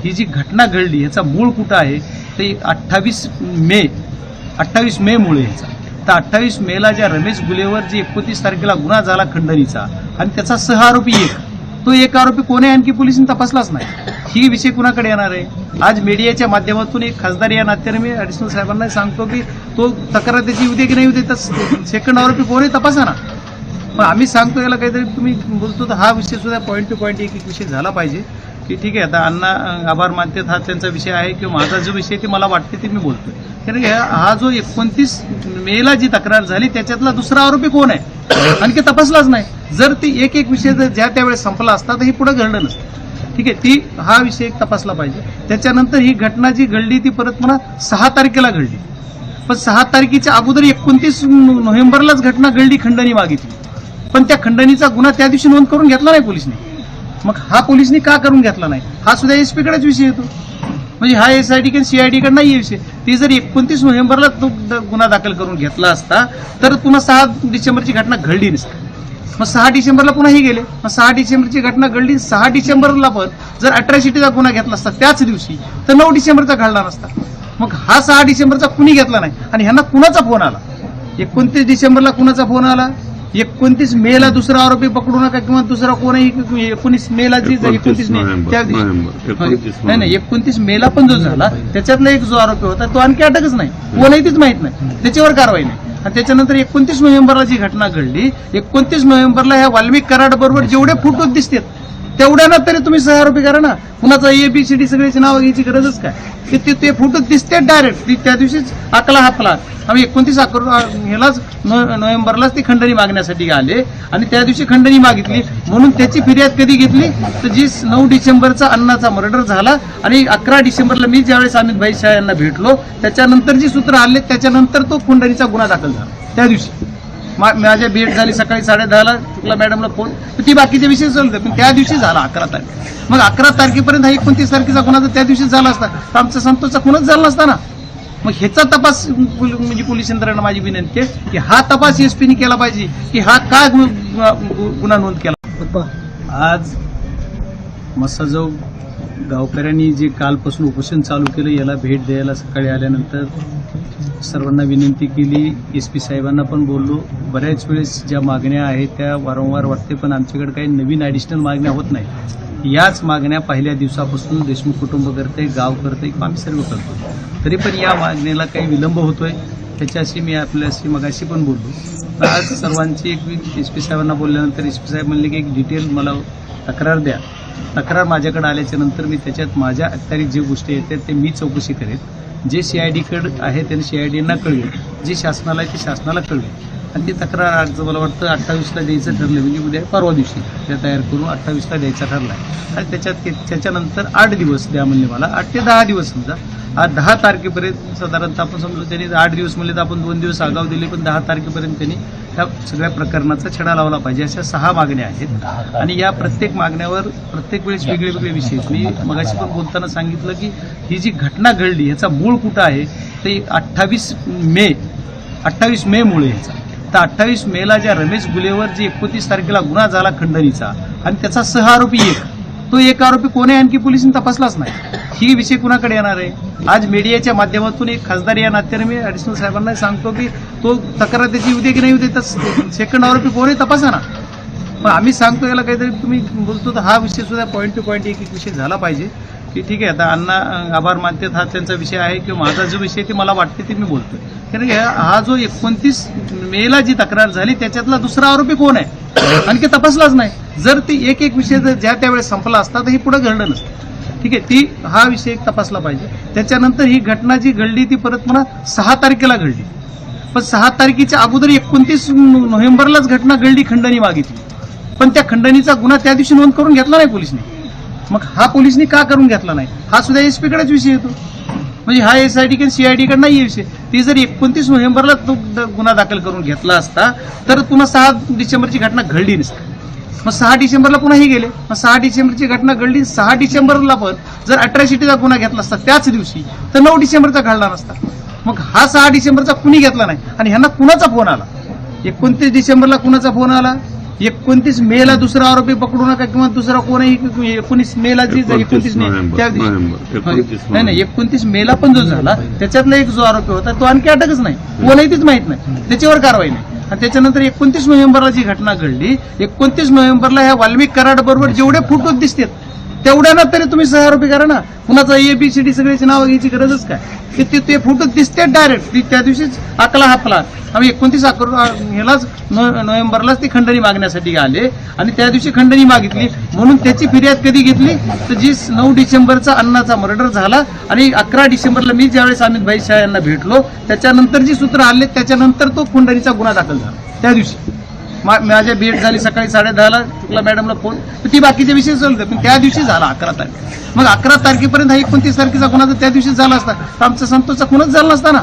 ही जी घटना घडली याचा मूळ कुठं आहे ते 28 मे मुळे याचा. तर 28 मेला ज्या रमेश गुलेवर जी 29 तारखेला गुन्हा झाला खंडणीचा आणि त्याचा सहआरोपी तो एक आरोपी कोण आहे आणखी पोलिसांनी तपासलाच नाही. ही विषय कुणाकडे येणार आहे? आज मीडियाच्या माध्यमातून एक खासदार या नात्याने मी ऍडिशनल साहेबांना सांगतो की तो तक्रार त्याची येऊ दे की नाही येऊ दे, तर सेकंड आरोपी कोण आहे तपासा ना. पण आम्ही सांगतो याला काहीतरी तुम्ही बोलतो तर हा विषय सुद्धा पॉईंट टू पॉईंट एक विषय झाला पाहिजे की ठीक आहे आता अण्णा आभार मानतात हा त्यांचा विषय आहे किंवा माझा जो विषय ते मला वाटते ते मी बोलतोय. कारण हा जो 29 मेला जी तक्रार झाली त्याच्यातला दुसरा आरोपी कोण आहे आणखी तपासलाच नाही. जर ती एक विषय जर ज्या त्यावेळेस संपला असता तर ही पुढे घडलं नसतं. ठीक आहे, ती हा विषय एक तपासला पाहिजे. त्याच्यानंतर ही घटना जी घडली ती परत म्हणा 6 तारखेला घडली, पण 6 तारखेच्या अगोदर 29 नोव्हेंबरलाच घटना घडली, खंडणी मागितली, पण त्या खंडणीचा गुन्हा त्या दिवशी नोंद करून घेतला नाही पोलिसने. मग हा पोलिसनी का करून घेतला नाही हा सुद्धा एसपी कडेच विषय येतो. म्हणजे हा एसआयटी किंवा सीआयडी कडे नाही विषय. ती जर 29 नोव्हेंबरला तो गुन्हा दाखल करून घेतला असता तर पुन्हा 6 डिसेंबरची घटना घडली नसती. मग 6 डिसेंबरला पुन्हाही गेले, मग 6 डिसेंबरची घटना घडली. 6 डिसेंबरला पण जर अट्रॅसिटीचा गुन्हा घेतला असता त्याच दिवशी तर 9 डिसेंबरचा घडला नसता. मग हा 6 डिसेंबरचा कुणी घेतला नाही आणि ह्यांना कुणाचा फोन आला? 29 डिसेंबरला कुणाचा फोन आला? 29 मेला दुसरा आरोपी पकडू नका किंवा दुसरा कोणही 19 मेला जी 29 नाही 29 मेला पण जो झाला त्याच्यातला एक जो आरोपी होता तो आणखी अटकच नाही, कोणही तीच माहित नाही, त्याच्यावर कारवाई नाही. आणि त्याच्यानंतर 29 नोव्हेंबरला जी घटना घडली 29 नोव्हेंबरला ह्या वाल्मिक कराड बरोबर जेवढे फोटो दिसतात तेवढ्याना तरी तुम्ही सहआरोपी करा ना. कुणाचा एबीसीडी सगळ्याची नावं घ्यायची गरजच काय? ते फोटो दिसतात डायरेक्ट. त्या दिवशीच आकला हापला. आम्ही 29 ह्यालाच नोव्हेंबरलाच ती खंडणी मागण्यासाठी आले आणि त्या दिवशी खंडणी मागितली म्हणून त्याची फिर्याद कधी घेतली तर जी 9 डिसेंबरचा अण्णाचा मर्डर झाला आणि 11 डिसेंबरला मी ज्यावेळेस अमित भाई शाह यांना भेटलो त्याच्यानंतर जी सूत्र आले त्याच्यानंतर तो खंडणीचा गुन्हा दाखल झाला. त्या दिवशी माझ्या भेट झाली सकाळी 10:30ला तुला मॅडमला फोन, ती बाकीचे विषय चालते पण त्या दिवशी झाला 11 तारीख. मग 11 तारखेपर्यंत हा 29 तारखेचा गुन्हा जर त्या दिवशी झाला असता तर आमचा संतोषचा खूनच झाला नसता ना. मग ह्याचा तपास म्हणजे पोलीस यंत्रणा माझी विनंती आहे की हा तपास एसपीने केला पाहिजे की हा का गुन्हा नोंद केला. आज मसाजोग गावकऱ्यांनी जे कालपासून उपोषण चालू केलं याला भेट द्यायला सकाळी आल्यानंतर सर्वांना विनंती केली. एसपी साहेबांना पण बोललो. बऱ्याच वेळेस ज्या मागण्या आहेत त्या वारंवार वाटते पण आमच्याकडे काही नवीन ॲडिशनल मागण्या होत नाही. याच मागण्या पहिल्या दिवसापासून देशमुख कुटुंब करते, गाव करते, आम्ही सर्व करतो. तरी पण या मागणीला काही विलंब होतोय त्याच्याशी मी आपल्याशी मगाशी पण बोललो. आज सर्वांची एक एसपी साहेबांना बोलल्यानंतर एसपी साहेब म्हणले की एक डिटेल मला तक्रार द्या. तक्रार माझ्याकडे आल्याच्या नंतर मी त्याच्यात माझ्या अखत्यारीत जे गोष्टी येतात ते मी चौकशी करेन. जे सीआयडीकडे आहे त्यांनी सीआयडींना कळवेल, जे शासनाला आहे ते शासनाला कळवेल. आणि ती तक्रार आज मला वाटतं 28ला द्यायचं ठरलं म्हणजे उद्या परवा दिवशी त्या तयार करून 28ला द्यायचा ठरला आहे. आणि त्याच्यानंतर 8 दिवस द्या म्हणले मला, 8 ते 10 दिवस समजा. आज 10 तारखेपर्यंत साधारणतः आपण समजलो त्यांनी 8 दिवस म्हणले तर आपण 2 दिवस आगाव दिले पण 10 तारखेपर्यंत त्यांनी त्या सगळ्या प्रकरणाचा छडा लावला पाहिजे. अशा 6 मागण्या आहेत आणि या प्रत्येक मागण्यावर प्रत्येक वेळेस वेगळे वेगळे विषय. मी मगाशी पण बोलताना सांगितलं की ही जी घटना घडली ह्याचा मूळ कुठं आहे ते 28 मे मुळे याचा. तर 28 मेला ज्या रमेश गुलेवर जी 29 तारखेला गुन्हा झाला खंडणीचा आणि त्याचा सहआरोपी तो एक आरोपी कोण आहे आणखी पोलिसांनी तपासलाच नाही. ही विषय कुणाकडे येणार आहे? आज मीडियाच्या माध्यमातून एक खासदार या नात्याने मी ऍडिशनल साहेबांना सांगतो की तो तक्रार त्याची येऊ दे की नाही येऊ दे, तर सेकंड आरोपी कोण आहे तपासा ना. पण आम्ही सांगतो याला काहीतरी तुम्ही बोलतो तर हा विषय सुद्धा पॉईंट टू पॉईंट एक विषय झाला पाहिजे की ठीक आहे आता अण्णा आभार मानतात हा त्यांचा विषय आहे किंवा माझा जो विषय ते मला वाटते ते मी बोलतोय. कारण हा जो 29 मेला जी तक्रार झाली त्याच्यातला दुसरा आरोपी कोण आहे आणखी तपासलाच नाही. जर ती एक विषय जर ज्या त्यावेळेस संपला असता तर ही पुढे घडलं नसतं. ठीक आहे, ती हा विषय एक तपासला पाहिजे. त्याच्यानंतर ही घटना जी घडली ती परत म्हणा 6 तारखेला घडली, पण 6 तारखेच्या अगोदर 29 नोव्हेंबरलाच घटना घडली, खंडणी मागितली, पण त्या खंडणीचा गुन्हा त्या दिवशी नोंद करून घेतला नाही पोलिसने. मग हा पोलिसनी का करून घेतला नाही हा सुद्धा एसपी कडेच विषय येतो. म्हणजे हा एसआयडी किंवा सीआयडी कडे नाही विषय. ती जर 29 नोव्हेंबरला तो गुन्हा दाखल करून घेतला असता तर पुन्हा 6 डिसेंबरची घटना घडली नसती. मग 6 डिसेंबरला पुन्हाही गेले, मग 6 डिसेंबरची घटना घडली. 6 डिसेंबरला पण जर अट्रॅसिटीचा गुन्हा घेतला असता त्याच दिवशी तर 9 डिसेंबरचा घडला नसता. मग हा 6 डिसेंबरचा कुणी घेतला नाही आणि ह्यांना कुणाचा फोन आला? 29 डिसेंबरला कुणाचा फोन आला? 29 मेला दुसरा आरोपी पकडू नका किंवा दुसरा कोणीही 19 मेला जी 29 मे त्या दिवशी नाही 29 मेला पण जो झाला त्याच्यातला एक जो आरोपी होता तो आणखी अटकच नाही, कोणाही तीच माहित नाही, त्याच्यावर कारवाई नाही. आणि त्याच्यानंतर 29 नोव्हेंबरला जी घटना घडली, 29 नोव्हेंबरला ह्या वाल्मिक कराड बरोबर जेवढे फोटो दिसतात तेवढ्याना तरी तुम्ही सहआरोपी करा ना. कुणाचा ABCD सगळ्याची नावं घ्यायची गरजच काय? ते फोटो दिसते डायरेक्ट. त्या दिवशीच आकला हापला. आम्ही 29 ह्यालाच नोव्हेंबरलाच ती खंडणी मागण्यासाठी आले आणि त्या दिवशी खंडणी मागितली. म्हणून त्याची फिर्याद कधी घेतली तर जी 9 डिसेंबरचा अण्णाचा मर्डर झाला आणि 11 डिसेंबरला मी ज्यावेळेस अमित भाई शाह यांना भेटलो त्याच्यानंतर जी सूत्र आले त्याच्यानंतर तो खंडणीचा गुन्हा दाखल झाला. त्या दिवशी माझ्या भेट झाली सकाळी 10:30ला शुक्ला मॅडमला फोन, ती बाकीच्या विषय चालतं पण त्या दिवशी झाला 11 तारीख. मग 11 तारखेपर्यंत हा 29 तारखेचा गुन्हा जर त्या दिवशी झाला असता तर आमचा संतोषचा खूनच झाला नसता ना.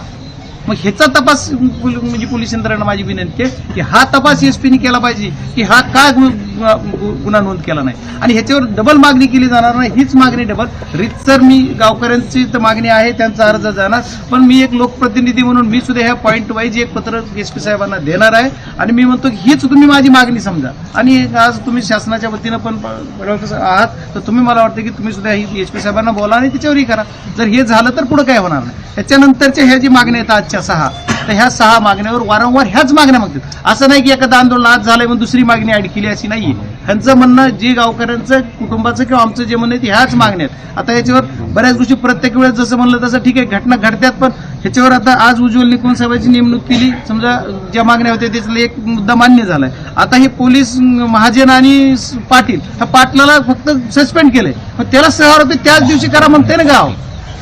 मग ह्याचा तपास म्हणजे पोलीस यंत्रणा माझी विनंती आहे की हा तपास एसपीने केला पाहिजे की हा का गुन्हा नोंद केला नाही आणि ह्याच्यावर डबल मागणी केली जाणार नाही. हीच मागणी डबल रितसर मी गावकऱ्यांची तर मागणी आहे, त्यांचा अर्ज जाणार, पण मी एक लोकप्रतिनिधी म्हणून मी सुद्धा ह्या पॉईंट वाईज एक पत्र एसपी साहेबांना देणार आहे आणि मी म्हणतो की हीच तुम्ही माझी मागणी समजा. आणि आज तुम्ही शासनाच्या वतीनं पण आहात तर तुम्ही मला वाटतं की तुम्ही सुद्धा ही एसपी साहेबांना बोला आणि त्याच्यावरही करा. जर हे झालं तर पुढे काय होणार नाही. त्याच्यानंतरच्या ह्या जी मागण्या आहेत आजच्या 6 तर ह्या 6 मागण्यावर वारंवार ह्याच मागण्या मागतात. असं नाही की एखादं आंदोलन आज झालंय म्हणून दुसरी मागणी ऍड केली अशी नाहीये. ह्यांचं म्हणणं जे गावकऱ्यांचं कुटुंबाचं किंवा आमचं जे म्हणणं आहे ह्याच मागण्या आहेत. आता याच्यावर बऱ्याच गोष्टी प्रत्येक वेळेस जसं म्हणलं तसं ठीक आहे घटना घडतात, पण ह्याच्यावर आता आज उज्ज्वल निकम साहेबांची नेमणूक केली, समजा ज्या मागण्या होत्या त्यातला एक मुद्दा मान्य झालाय. आता हे पोलीस महाजन आणि पाटील ह्या पाटलाला फक्त सस्पेंड केलंय, मग त्याला सहआरोपी त्याच दिवशी करा म्हणते ना गाव.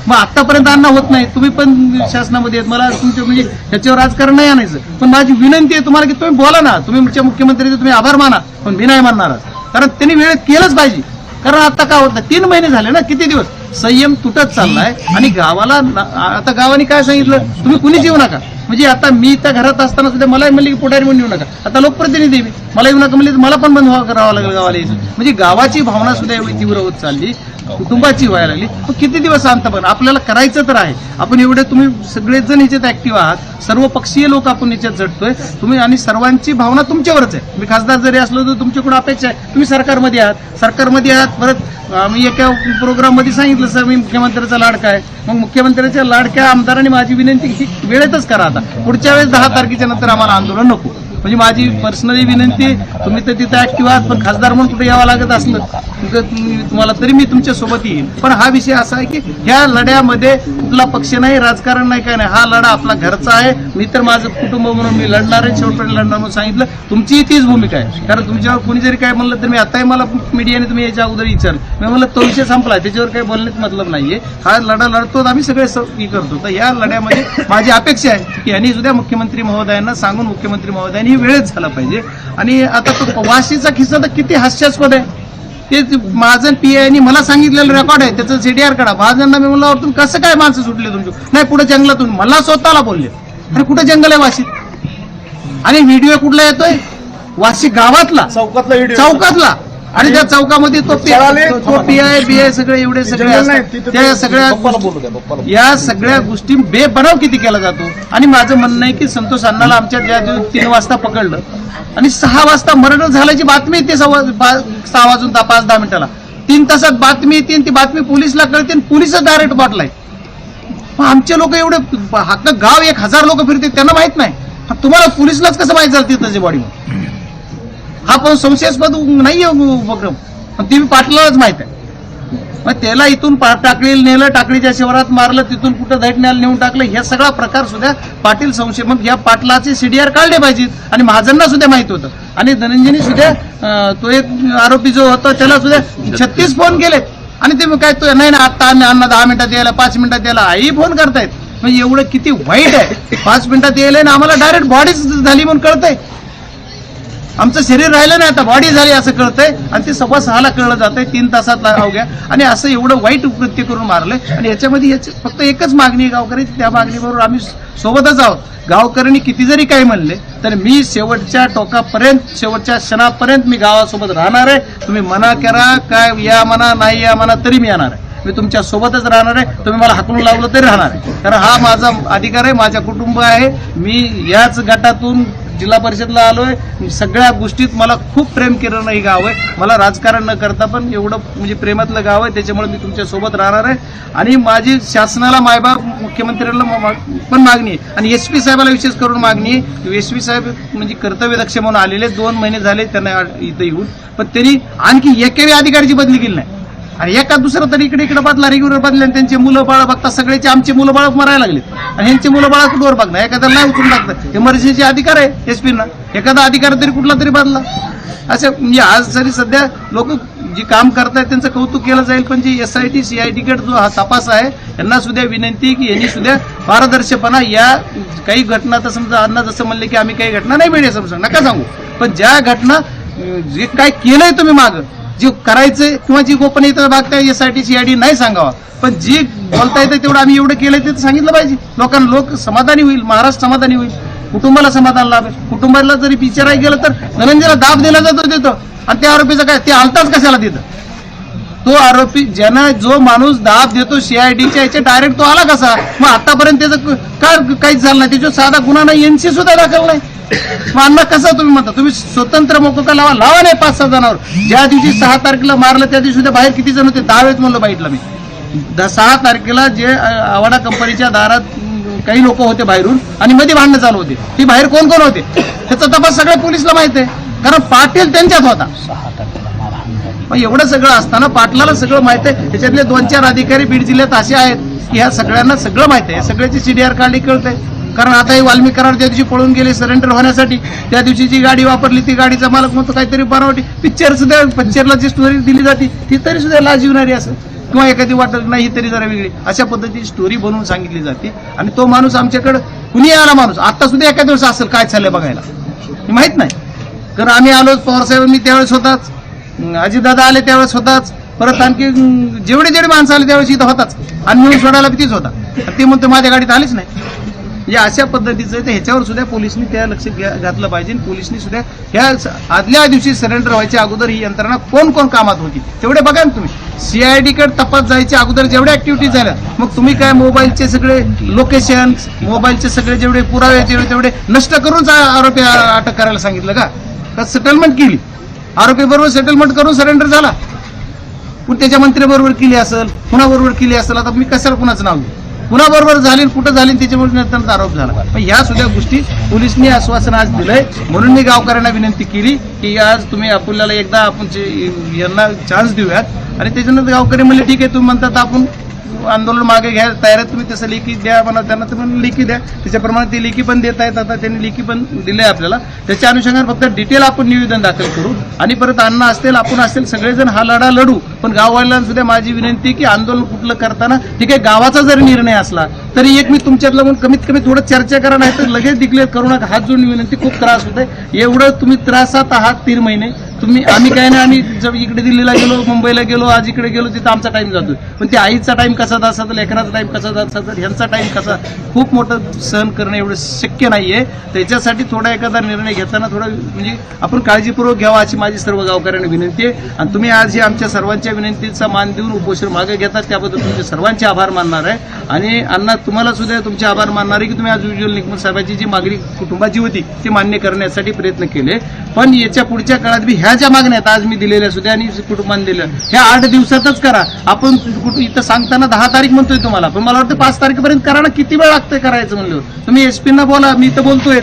मग आतापर्यंत अन्न होत नाही. तुम्ही पण शासनामध्ये आहेत, मला तुमच्या म्हणजे ह्याच्यावर राजकारण नाही आणायचं, पण माझी विनंती आहे तुम्हाला की तुम्ही बोला ना. तुम्ही मुख्यमंत्र्यांचे तुम्ही आभार माना, पण मी नाही मानणार कारण त्यांनी वेळेत केलंच पाहिजे. कारण आता काय होत 3 महिने झाले ना, किती दिवस संयम तुटत चाललाय आणि गावाला आता गावाने काय सांगितलं तुम्ही कुणीच येऊ नका. म्हणजे आता मी त्या घरात असताना सुद्धा मला म्हणले की पुढारी म्हणून येऊ नका. आता लोकप्रतिनिधी मी मला येऊ नका म्हणले मला पण बंद करावं लागेल गावाला यायचं. म्हणजे गावाची भावना सुद्धा एवढी तीव्र होत चालली, कुटुंबाची व्हायला लागली. मग किती दिवस आणता पण आपल्याला करायचं तर आहे. आपण एवढे तुम्ही सगळेच जण ह्याच्यात ऍक्टिव्ह आहात, सर्व पक्षीय लोक आपण याच्यात झटतोय तुम्ही आणि सर्वांची भावना तुमच्यावरच आहे. मी खासदार जरी असलो तर तुमच्याकडून अपेक्षा आहे तुम्ही सरकारमध्ये आहात. परत आम्ही एका प्रोग्राम मध्ये सांगितलं सर मी मुख्यमंत्र्याचा लाडका आहे. मग मुख्यमंत्र्याच्या लाडक्या आमदारांनी माझी विनंती की वेळेतच करा. आता पुढच्या वेळेस 10 तारखेच्या नंतर आम्हाला आंदोलन नको. म्हणजे माझी पर्सनली विनंती, तुम्ही तर तिथे ऍक्टिव्ह आहात पण खासदार म्हणून कुठे यावं लागत असलं तुम्हाला तरी मी तुमच्या सोबत येईन. पण हा विषय असा आहे की ह्या लढ्यामध्ये कुठला पक्ष नाही, राजकारण नाही, काय नाही. हा लढा आपला घरचा आहे. मी तर माझं कुटुंब म्हणून मी लढणार आहे, शेवटपर्यंत लढणार म्हणून सांगितलं. तुमचीही तीच भूमिका आहे. कारण तुमच्यावर कोणी जरी काय म्हणलं तर मी आताही मला मीडियाने तुम्ही याच्या अगोदर विचारलं, मी म्हणलं तो विषय संपला, त्याच्यावर काही बोलण्यात मतलब नाहीये. हा लढा लढतो आम्ही सगळे करतो. तर या लढ्यामध्ये माझी अपेक्षा आहे की यांनी सुद्धा मुख्यमंत्री महोदयांना सांगून मुख्यमंत्री महोदयांनी वेळेत झाला पाहिजे. आणि आता तो वाशीचा किस्सा तर किती हास्यास्पद आहे. ते महाजन PI मला सांगितलेलं रेकॉर्ड आहे, त्याचं CDR काढा. महाजनना मी म्हणलं तुम्ही कसं काय माणसं सुटले तुमचे, नाही पुढे जंगलातून, मला स्वतःला बोलले अरे कुठे जंगल आहे वाशीत. आणि व्हिडिओ कुठला येतोय वाशी गावातला, चौकातला. आणि त्या चौकामध्ये तो PI सगळे एवढे सगळे त्या सगळ्या या सगळ्या गोष्टी बेबनाव किती केला जातो. आणि माझं म्हणणं आहे की संतोष अण्णाला आमच्या ज्या 3 वाजता पकडलं आणि 6 वाजता मर्डर झाल्याची बातमी येते 6 वाजून 5-10 मिनिटाला, 3 तासात बातमी येते. ती बातमी पोलिसला कळते आणि पोलिसच डायरेक्ट पाठलाय. मग आमचे लोक एवढे हक्क गाव 1000 लोक फिरते त्यांना माहित नाही, तुम्हाला पोलिसलाच कसं माहित झालं त्याची बॉडी. हा पण संशयास्पद नाहीये उपक्रम, पण ती पाटलालाच माहित आहे. मग त्याला इथून टाकळीला नेलं, टाकळीच्या शिवारात मारलं, तिथून कुठं दैठण्याला नेऊन टाकलं. ह्या सगळा प्रकार सुद्धा पाटील संशय. मग या पाटलाचे CDR काढले पाहिजेत आणि महाजनना सुद्धा माहित होतं. आणि धनंजयनी सुद्धा तो एक आरोपी जो होता त्याला सुद्धा 36 फोन केलेत. आणि ते काय तो नाही ना आता अण्णा 10 मिनिटात यायला, 5 मिनिटात यायला, आई फोन करतायत. म्हणजे एवढं किती वाईट आहे. 5 मिनिटात यायला ना आम्हाला डायरेक्ट बॉडीच झाली म्हणून कळतंय. आमचं शरीर राहिलं नाही आता बॉडी झाली असं कळतंय. आणि ते 6:15ला कळलं जातंय 3 तासात अवघ्या. आणि असं एवढं वाईट कृत्य करून मारलंय. आणि याच्यामध्ये फक्त एकच मागणी आहे गावकऱ्यांची, त्या मागणीबरोबर आम्ही सोबतच आहोत. गावकऱ्यांनी किती जरी काही म्हणले तर मी शेवटच्या टोकापर्यंत, शेवटच्या क्षणापर्यंत मी गावासोबत राहणार आहे. तुम्ही मना करा, काय या म्हणा, नाही या म्हणा, तरी मी येणार आहे. मी तुमच्या सोबतच राहणार आहे. तुम्ही मला हाकलून लावलं तरी राहणार आहे. कारण हा माझा अधिकार आहे, माझा कुटुंब आहे. मी याच गटातून जिल्हा परिषदला आलोय, सगळ्या गोष्टीत मला खूप प्रेम केलेलं हे गाव आहे. मला राजकारण न करता पण एवढं म्हणजे प्रेमातलं गाव आहे, त्याच्यामुळे मी तुमच्या सोबत राहणार आहे. आणि माझी शासनाला मायबाप मुख्यमंत्र्यांना पण मागणी आहे आणि SP साहेबाला विशेष करून मागणी आहे. SP साहेब म्हणजे कर्तव्यदक्ष म्हणून आलेले, 2 महिने झाले त्यांना इथं येऊन, पण त्यांनी आणखी एकही अधिकाऱ्याची बदली केली नाही. आणि एका दुसरा तरी इकडे बदला, रेग्युलर बदले, आणि त्यांचे मुलं बाळ बघता सगळ्याचे, आमचे मुलं बाळ मरायला लागले आणि ह्यांचे मुलं बाळ कुठवर बघणार, एखाद्याला नाही उचलून टाकतात. इमर्जन्सी अधिकार आहे SP ना, एखादा अधिकार तरी कुठला तरी बदला. असं म्हणजे आज जरी सध्या लोक जे काम करतायत त्यांचं कौतुक केलं जाईल, पण जे SIT CID गट जो हा तपास आहे यांना सुद्धा विनंती की यांनी सुद्धा पारदर्शकपणा, या काही घटना तर समजा अण्णा जसं म्हणले की आम्ही काही घटना नाही मिळेल समजा नका सांगू, पण ज्या घटना जे काय केलंय तुम्ही मागं जे करायचंय किंवा जी गोपनीयता बागताय SIT CID नाही सांगावा, पण जे बोलता येतं तेवढं आम्ही एवढं केलंय ते सांगितलं पाहिजे. लोक समाधानी होईल, महाराष्ट्र समाधानी होईल, कुटुंबाला समाधान लाभेल. कुटुंबाला जरी विचारायला गेलं तर धनंजयला दाब दिला जातो तिथं, आणि त्या आरोपीचं काय, ते आलताच कशाला तिथं? तो आरोपी ज्यांना जो माणूस दाब देतो CIDच्या याचे डायरेक्ट तो आला कसा? मग आतापर्यंत त्याचं काय काहीच झालं नाही, त्याच्यावर साधा गुन्हा नाही, NC सुद्धा दाखल नाही. मानना कसं तुम्ही म्हणता? तुम्ही स्वतंत्र मोकोका लावा नाही 5-6 जणांवर. ज्या दिवशी 6 तारखेला मारलं त्या दिवशी सुद्धा बाहेर किती जण होते? 10 वेळेस म्हणलं बघितलं मी. 6 तारखेला जे आवाडा कंपनीच्या दारात काही लोक होते बाहेरून आणि मध्ये भांडणं चालू होते, ती बाहेर कोण कोण होते त्याचा तपास सगळ्या पोलिसला माहिती आहे, कारण पाटील त्यांच्यात होता. मग एवढं सगळं असताना पाटलाला सगळं माहिती आहे. त्याच्यातले 2-4 अधिकारी बीड जिल्ह्यात असे आहेत की ह्या सगळ्यांना सगळं माहिती आहे, सगळ्याची CDR काढली कळतंय. कारण आता हे वाल्मिक कराड ज्या दिवशी पळून गेले सरेंडर होण्यासाठी, त्या दिवशी जी गाडी वापरली ती गाडीचा मालक म्हणतो काहीतरी बनावटी. पिक्चरला जी स्टोरी दिली जाते ती तरी सुद्धा लाजिवणारी असं, किंवा एखादी वाटत नाही तरी जरा वेगळी, अशा पद्धतीची स्टोरी बनवून सांगितली जाते. आणि तो माणूस आमच्याकडे कुणी आला माणूस आता सुद्धा एका दिवस असेल काय चाललंय बघायला माहित नाही. कारण आम्ही आलो, पवारसाहेब मी त्यावेळेस होताच, अजितदादा आले त्यावेळेस होताच, परत आणखी जेवढे माणसं आले त्यावेळेस इथं होताच, आणि मिळून सोडायला भीतीच होता. ते म्हणतो माझ्या गाडीत आलीच नाही. म्हणजे अशा पद्धतीचं तर ह्याच्यावर सुद्धा पोलिसांनी त्या लक्ष घातलं पाहिजे. पोलिसांनी सुद्धा ह्या आदल्या दिवशी सरेंडर व्हायच्या अगोदर ही यंत्रणा कोण कोण कामात होती तेवढे बघा ना तुम्ही. CID कडे तपास जायच्या अगोदर जेवढ्या ऍक्टिव्हिटीज झाल्या, मग तुम्ही काय मोबाईलचे सगळे लोकेशन, मोबाईलचे सगळे जेवढे पुरावे तेवढे नष्ट करूनच आरोपी अटक करायला सांगितलं का? सेटलमेंट केली, आरोपी बरोबर सेटलमेंट करून सरेंडर झाला. पण त्याच्या मंत्र्याबरोबर केली असेल, कुणाबरोबर केली असेल, आता मी कशाला कुणाचं नाव घेऊ, कुणाबरोबर झाली कुठं झाली त्याच्यामुळे नंतर आरोप झाला. पण ह्या सुद्धा गोष्टी पोलिसांनी आश्वासन आज दिलंय. म्हणून मी गावकऱ्यांना विनंती केली की आज तुम्ही आपल्याला एकदा आपण यांना चान्स देऊयात. आणि त्याच्यानंतर गावकरी म्हणले ठीक आहे, तुम्ही म्हणतात आपण आंदोलन मागे घ्या, तयार आहे तुम्ही, तसं लेखी द्या म्हणा त्यांना, तर लेखी द्या. त्याच्याप्रमाणे ते लेखी पण देत आहेत. आता त्यांनी लेखी पण दिले आपल्याला. त्याच्या अनुषंगाने फक्त डिटेल आपण निवेदन दाखल करू आणि परत अण्णा असतील, आपण असतील, सगळेजण हा लढा लढू. पण गाववाल्यांना सुद्धा माझी विनंती की आंदोलन कुठलं करताना ठीक आहे, गावाचा जरी निर्णय असला तरी एक मी तुमच्यातला म्हणून कमीत कमी थोडं चर्चा करा, नाही तर लगेच डिक्लेअर करू नका. हात जोडून विनंती, खूप त्रास होत आहे. एवढं तुम्ही त्रासात आहात 3 महिने तुम्ही. आम्ही काय नाही, आम्ही जर इकडे दिल्लीला गेलो, मुंबईला गेलो, आज इकडे गेलो, तिथं आमचा टाइम जातोय. पण ते आईचा टाइम कसा जात असेल, लेकराचा टाइम कसा जात असेल, ह्यांचा टाइम कसा, खूप मोठं सहन करणं एवढं शक्य नाहीये. त्याच्यासाठी थोडा एखादा निर्णय घेताना थोडा म्हणजे आपण काळजीपूर्वक घ्यावा अशी माझी सर्व गावकऱ्यांना विनंती आहे. आणि तुम्ही आज हे आमच्या सर्वांच्या विनंतीचा मान देऊन उपोषण मागे घेतात त्याबद्दल तुमचे सर्वांचे आभार मानणार आहे. आणि अण्णा तुम्हाला सुद्धा तुमचे आभार मानणार आहे की तुम्ही आज उज्ज्वल निकम साहेबांची जी मागणी कुटुंबाची होती ती मान्य करण्यासाठी प्रयत्न केले. पण याच्या पुढच्या काळात बी ह्या ज्या मागण्या आहेत आज मी दिलेल्या सुद्धा आणि कुटुंबाने दिल्या ह्या 8 दिवसातच करा. आपण इथं सांगताना 10 तारीख म्हणतोय तुम्हाला, पण मला वाटतं 5 तारखेपर्यंत करा ना. किती वेळ लागतोय करायचं म्हणलं? तुम्ही SP ना बोला, मी इथं बोलतोय.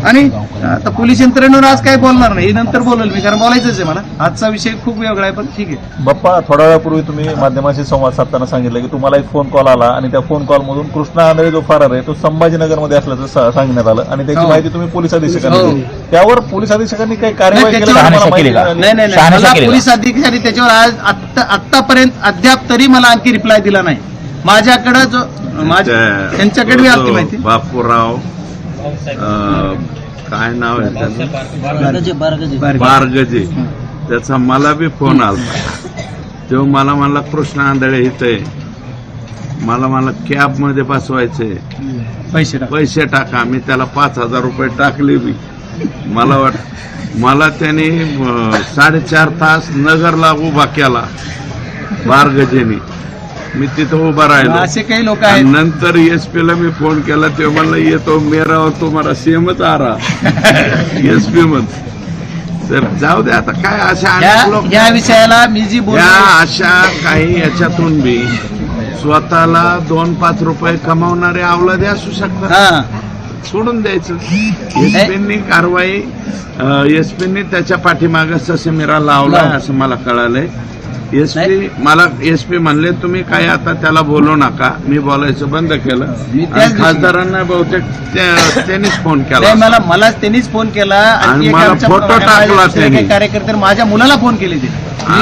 आणि आता पोलीस यंत्रणेवर आज काय बोलणार नाही, नंतर बोलेल मी, कारण बोलायचंच आहे मला. आजचा विषय खूप वेगळा आहे, पण ठीक आहे. बाप्पा, थोड्या वेळापूर्वी तुम्ही माध्यमांशी संवाद साधताना सांगितलं की तुम्हाला एक फोन कॉल आला आणि त्या फोन कॉलमधून कृष्णा आंधळे जो फरार आहे तो संभाजीनगरमध्ये असल्याचं सांगण्यात आलं आणि त्याची माहिती तुम्ही पोलीस अधीक्षकांना दिली. त्यावर पोलीस अधीक्षकांनी काही कारवाई केली? नाही, पोलीस अधिकारी त्याच्यावर आज आतापर्यंत अद्याप तरी मला आणखी रिप्लाय दिला नाही. माझ्याकडे जो त्यांच्याकडे आलती माहिती, बापूराव काय नाव आहे त्याचं, बारगजे, त्याचा मला बी फोन आला. तेव्हा मला म्हणला कृष्णा आंधळे इथे मला कॅब मध्ये बसवायचे, पैसे टाका. मी त्याला 5,000 रुपये टाकले बी. मला त्याने 4.5 तास नगरला उभा केला बारगजेनी. मी तिथं उभा राहिलो. असे काही लोक आणि आहेत. नंतर एसपी ला मी फोन केला तेव्हा म्हणलं येतो मेरा और तुम्हाला सेमच आ रहा एसपी म्हण. तर जाऊ दे आता काय अशा अनेक लोक या विषयाला मी जी या बोलतो अशा काही याच्यातून बी स्वतःला 2-5 रुपये कमावणारे अवलादे असू शकतात. हा सोडून द्यायचं. एसपींनी कारवाई एसपींनी त्याच्या पाठीमागे ससेमिरा लावलाय असं मला कळालंय. एसपी मला एसपी म्हणले तुम्ही काय आता त्याला बोलू नका. मी बोलायचं बंद केलं. मी त्याच आणि दिवशी- खासदारांना बहुतेक त्यांनीच फोन केला. नाही, मलाच त्यांनीच फोन केला आणि एक मला आमच्या फोटो टाकला दुसरे त्यांनी. काही कार्यकर्ते माझ्या मुलाला फोन केले ते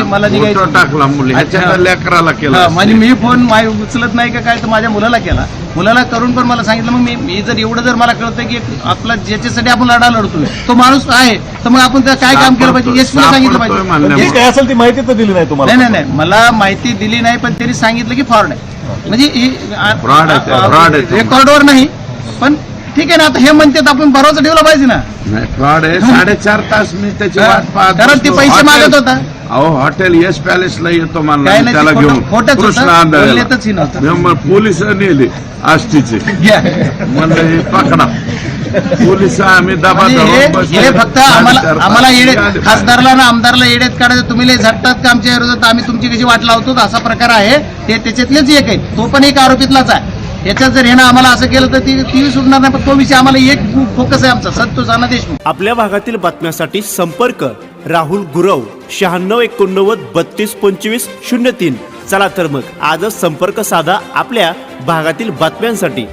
मला जे काही- फोटो टाकला मुली ह्याच्या लेकराला केला. म्हणजे मी फोन उचलत नाही का काय तर माझ्या मुलाला केला. मुलाला करून पण मला सांगितलं मग मी जर एवढं जर मला कळतं की आपला ज्याच्यासाठी आपण लढा लढतोय तो माणूस आहे तर मग आपण काय काम केलं पाहिजे एसपीला सांगितलं सापडतोय पाहिजे. पण जे काय असेल ती माहिती तर दिली नाही तुम्हाला. नाही मला माहिती दिली नाही पण त्यांनी सांगितलं की फ्रॉड आहे. म्हणजे Fraud आहे ते, fraud आहे ते. रेकॉर्डवर नाही पण ठीक आहे ना. आता हे म्हणतात आपण भरोसा ठेवला पाहिजे ना. नाही फ्रॉड आहे. 4.5 तास मी त्याची वाट पाहत कारण ते बसलो. पैसे मागत हॉटेल- होता. अहो हॉटेल येस पॅलेसला येतो म्हणला काय मी नाही, त्याला ते घेऊन खोटंच कृष्ण होतं. आंधळ्याला. बोललेतच ही नव्हतं. मी मग पोलिस नेले आष्टीचे घ्या. म्हणलं हे पकडा. पोलिस आम्ही दबा म्हणजे धरून बसले. हे फक्त आम्हाला साडेचार आम्हाला तास येडे आले. खासदारला ना आमदारला येड्यात काढायचं. तुम्ही लय झटतात का आमच्या विरोधात आम्ही तुमची कशी वाट लावतो असा प्रकार आहे. ते त्याच्यातलेच एक आहे. तो पण एक आरोपीतलाच आहे. याच्यात जर ह्यानं आम्हाला असं केलं तर ती सुटणार नाही. पण तो विषय आम्हाला एक फोकस आहे आमचा संतोष अण्णा देशमुख. आपल्या भागातील बातम्यांसाठी संपर्क राहुल गुरव 9689322503. चला तर मग आजच संपर्क साधा आपल्या भागातील बातम्यांसाठी.